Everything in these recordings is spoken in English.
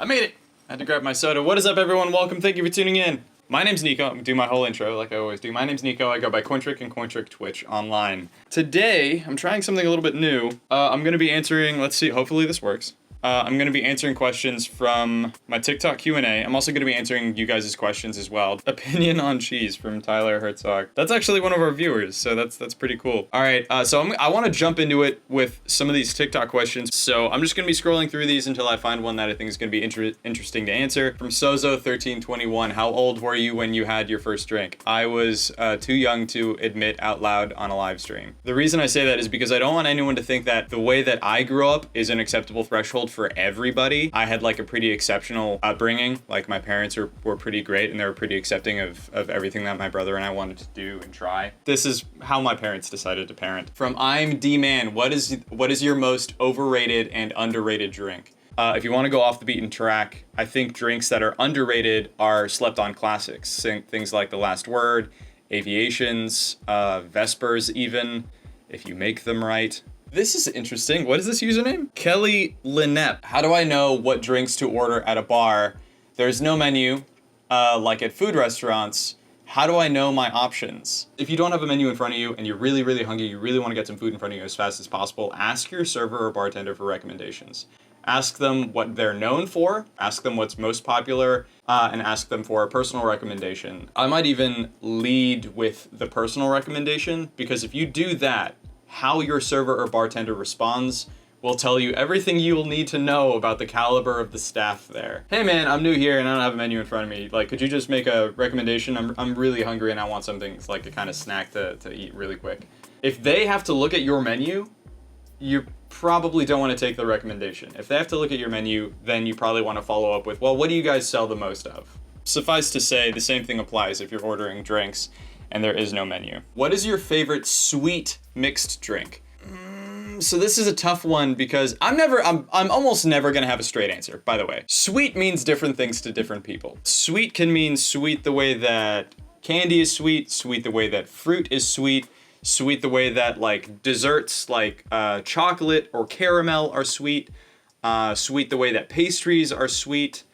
I made it! I had to grab my soda. What is up, everyone? Welcome. Thank you for tuning in. My name's Nico. I'm gonna do my whole intro like I always do. My name's Nico. I go by COINTrick and COINTricktwitch online. Today, I'm trying something a little bit new. I'm gonna be answering, let's see, hopefully this works. I'm gonna be answering questions from my TikTok Q&A. I'm also gonna be answering you guys' questions as well. Opinion on cheese from Tyler Herzog. That's actually one of our viewers, so that's pretty cool. All right, so I want to jump into it with some of these TikTok questions. So I'm just gonna be scrolling through these until I find one that I think is gonna be interesting to answer. From Sozo1321, how old were you when you had your first drink? I was too young to admit out loud on a live stream. The reason I say that is because I don't want anyone to think that the way that I grew up is an acceptable threshold for everybody. I had like a pretty exceptional upbringing. Like my parents were pretty great and they were pretty accepting of everything that my brother and I wanted to do and try. This is how my parents decided to parent. From I'm D-Man, what is your most overrated and underrated drink? If you want to go off the beaten track, I think drinks that are underrated are slept on classics. Things like The Last Word, Aviations, Vespers even, if you make them right. This is interesting. What is this username? Kelly Lynette. How do I know what drinks to order at a bar? There's no menu, like at food restaurants. How do I know my options? If you don't have a menu in front of you and you're really, really hungry, you really want to get some food in front of you as fast as possible, ask your server or bartender for recommendations. Ask them what they're known for, ask them what's most popular, and ask them for a personal recommendation. I might even lead with the personal recommendation, because if you do that, how your server or bartender responds will tell you everything you will need to know about the caliber of the staff there. Hey man, I'm new here and I don't have a menu in front of me. Like, could you just make a recommendation? I'm really hungry and I want something like a kind of snack to eat really quick. If they have to look at your menu, you probably don't want to take the recommendation. If they have to look at your menu, then you probably want to follow up with, well, what do you guys sell the most of? Suffice to say, the same thing applies if you're ordering drinks and there is no menu. What is your favorite sweet mixed drink? So this is a tough one because I'm almost never gonna have a straight answer, by the way. Sweet means different things to different people. Sweet can mean sweet the way that candy is sweet, sweet the way that fruit is sweet, sweet the way that like desserts like chocolate or caramel are sweet, sweet the way that pastries are sweet.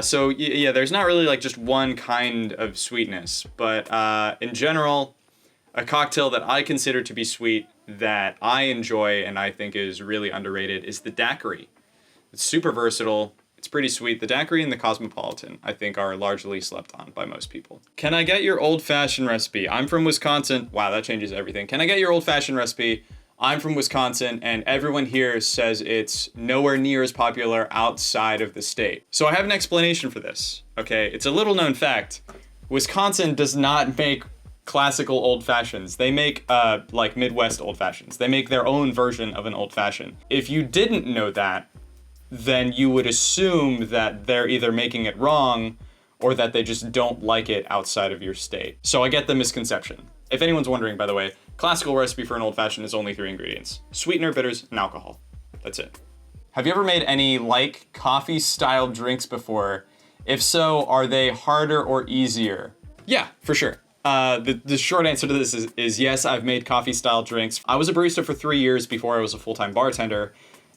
So yeah, there's not really like just one kind of sweetness, but in general, a cocktail that I consider to be sweet that I enjoy and I think is really underrated is the daiquiri. It's super versatile. It's pretty sweet. The daiquiri and the Cosmopolitan, I think, are largely slept on by most people. Can I get your old-fashioned recipe? I'm from Wisconsin. Wow, that changes everything. Can I get your old-fashioned recipe? I'm from Wisconsin, and everyone here says it's nowhere near as popular outside of the state. So I have an explanation for this, okay? It's a little-known fact. Wisconsin does not make classical old fashions. They make like Midwest old fashions. They make their own version of an old fashioned. If you didn't know that, then you would assume that they're either making it wrong or that they just don't like it outside of your state. So I get the misconception. If anyone's wondering, by the way, classical recipe for an old fashioned is only 3 ingredients: sweetener, bitters, and alcohol. That's it. Have you ever made any like coffee style drinks before? If so, are they harder or easier? Yeah, for sure. The short answer to this is yes, I've made coffee style drinks. I was a barista for 3 years before I was a full-time bartender.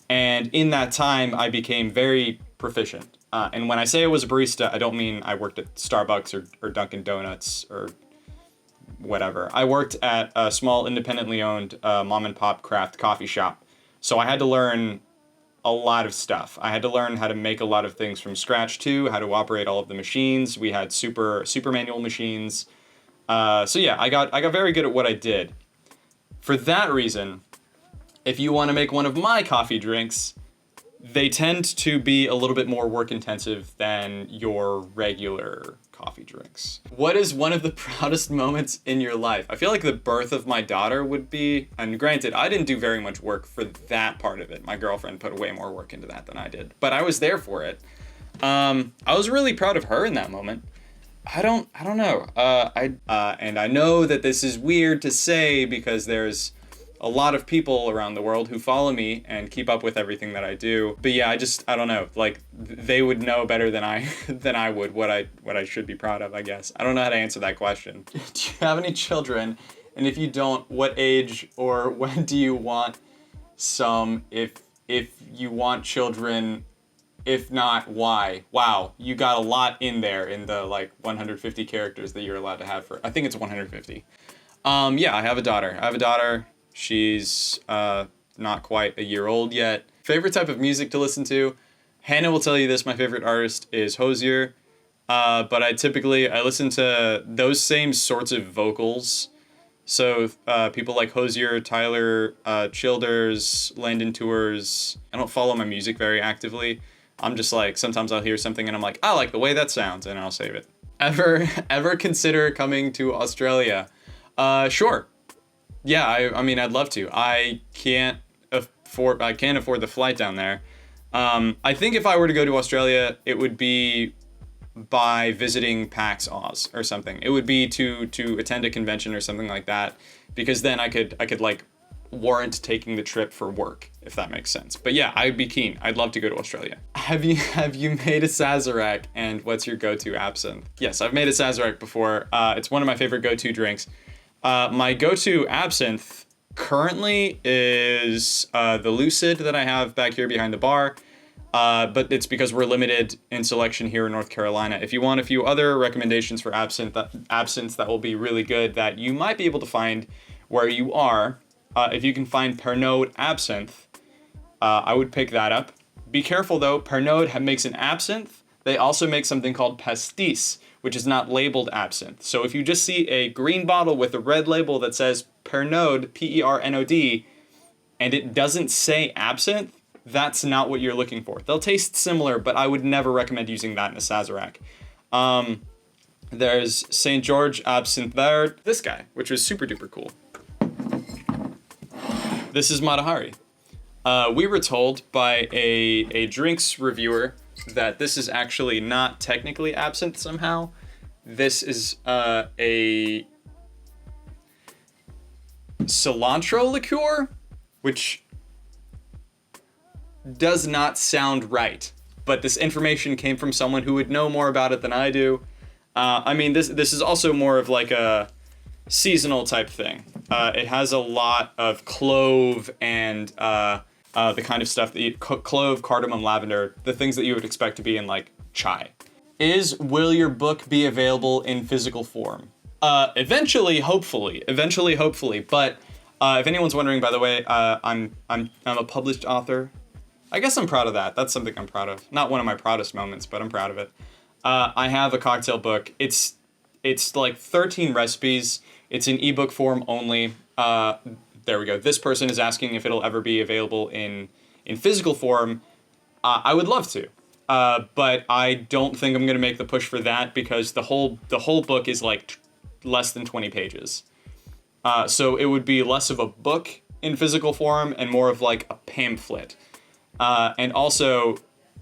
And in that time, I became very proficient. And when I say I was a barista, I don't mean I worked at Starbucks or Dunkin' Donuts or whatever. I worked at a small independently owned mom and pop craft coffee shop. So I had to learn a lot of stuff. I had to learn how to make a lot of things from scratch too, how to operate all of the machines. We had super manual machines. So yeah, I got very good at what I did. For that reason, if you want to make one of my coffee drinks, they tend to be a little bit more work intensive than your regular coffee drinks. What is one of the proudest moments in your life? I feel like the birth of my daughter would be, and granted, I didn't do very much work for that part of it. My girlfriend put way more work into that than I did, but I was there for it. I was really proud of her in that moment. I don't know. And I know that this is weird to say because there's a lot of people around the world who follow me and keep up with everything that I do. But yeah, I don't know. Like they would know better than I would what I should be proud of, I guess. I don't know how to answer that question. Do you have any children? And if you don't, what age or when do you want some? If you want children, If not, why? Wow, you got a lot in there in the like 150 characters that you're allowed to have for, I think it's 150. Yeah, I have a daughter. She's not quite a year old yet. Favorite type of music to listen to? Hannah will tell you this, my favorite artist is Hozier. But I listen to those same sorts of vocals. So people like Hozier, Tyler, Childers, Landon Tours. I don't follow my music very actively. I'm just like, sometimes I'll hear something and I'm like, I like the way that sounds, and I'll save it. Ever consider coming to Australia? Sure. Yeah, I mean, I'd love to. I can't afford the flight down there. I think if I were to go to Australia, it would be by visiting PAX Oz or something. It would be to attend a convention or something like that, because then I could like warrant taking the trip for work, if that makes sense. But yeah, I'd be keen. I'd love to go to Australia. Have you made a Sazerac, and what's your go-to absinthe? Yes, I've made a Sazerac before. It's one of my favorite go-to drinks. My go-to absinthe currently is the Lucid that I have back here behind the bar. But it's because we're limited in selection here in North Carolina. If you want a few other recommendations for absinthe that will be really good that you might be able to find where you are, if you can find Pernod absinthe, I would pick that up. Be careful though, Pernod makes an absinthe. They also make something called pastis, which is not labeled absinthe. So if you just see a green bottle with a red label that says Pernod, P-E-R-N-O-D, and it doesn't say absinthe, that's not what you're looking for. They'll taste similar, but I would never recommend using that in a Sazerac. There's St. George Absinthe Vert, this guy, which was super duper cool. This is Matahari. We were told by a drinks reviewer that this is actually not technically absinthe somehow. This is a cilantro liqueur, which does not sound right, but this information came from someone who would know more about it than I do. I mean, this is also more of like a seasonal type thing. It has a lot of clove and the kind of stuff that clove, cardamom, lavender, the things that you would expect to be in like chai. Will your book be available in physical form? Eventually, hopefully, but if anyone's wondering, by the way, I'm a published author. I guess I'm proud of that. That's something I'm proud of. Not one of my proudest moments, but I'm proud of it. I have a cocktail book. It's like 13 recipes. It's in ebook form only. There we go. This person is asking if it'll ever be available in physical form. I would love to, but I don't think I'm gonna make the push for that because the whole book is like less than 20 pages. So it would be less of a book in physical form and more of like a pamphlet. And also,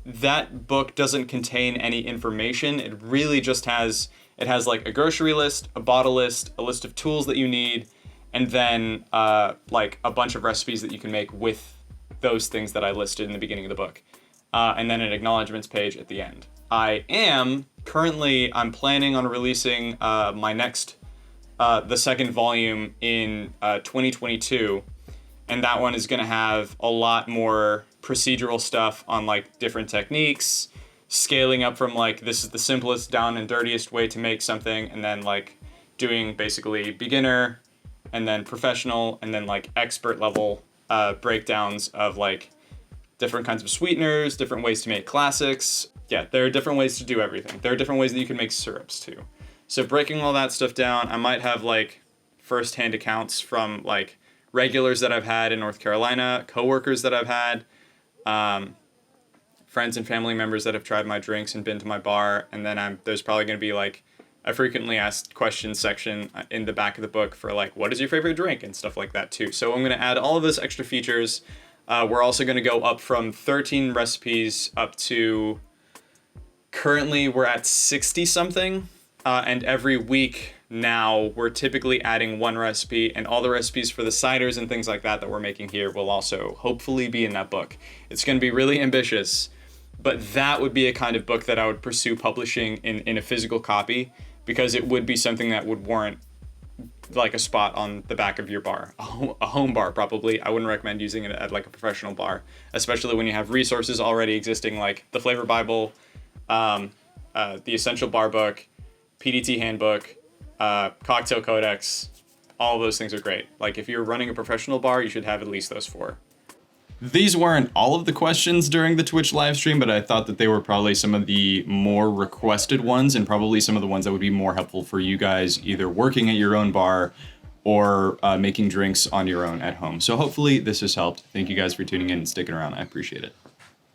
that book doesn't contain any information. It really just has like a grocery list, a bottle list, a list of tools that you need, and then like a bunch of recipes that you can make with those things that I listed in the beginning of the book. And then an acknowledgements page at the end. I'm planning on releasing my next, the second volume in 2022. And that one is going to have a lot more procedural stuff on like different techniques, scaling up from like this is the simplest, down and dirtiest way to make something, and then like doing basically beginner and then professional and then like expert level breakdowns of like different kinds of sweeteners, different ways to make classics. Yeah, there are different ways to do everything. There are different ways that you can make syrups too. So breaking all that stuff down, I might have like first-hand accounts from like regulars that I've had in North Carolina, coworkers that I've had, friends and family members that have tried my drinks and been to my bar, and then there's probably going to be like a frequently asked questions section in the back of the book for like, what is your favorite drink and stuff like that too. So I'm going to add all of those extra features. We're also going to go up from 13 recipes up to currently we're at 60 something, and every week now we're typically adding one recipe, and all the recipes for the ciders and things like that we're making here will also hopefully be in that book. It's going to be really ambitious, but that would be a kind of book that I would pursue publishing in a physical copy, because it would be something that would warrant like a spot on the back of your bar, a home bar probably. I wouldn't recommend using it at like a professional bar, especially when you have resources already existing like the Flavor Bible, the Essential Bar Book, PDT Handbook, Cocktail Codex. All of those things are great. Like if you're running a professional bar, you should have at least those 4. These weren't all of the questions during the Twitch live stream, but I thought that they were probably some of the more requested ones and probably some of the ones that would be more helpful for you guys either working at your own bar or making drinks on your own at home. So hopefully this has helped. Thank you guys for tuning in and sticking around. I appreciate it.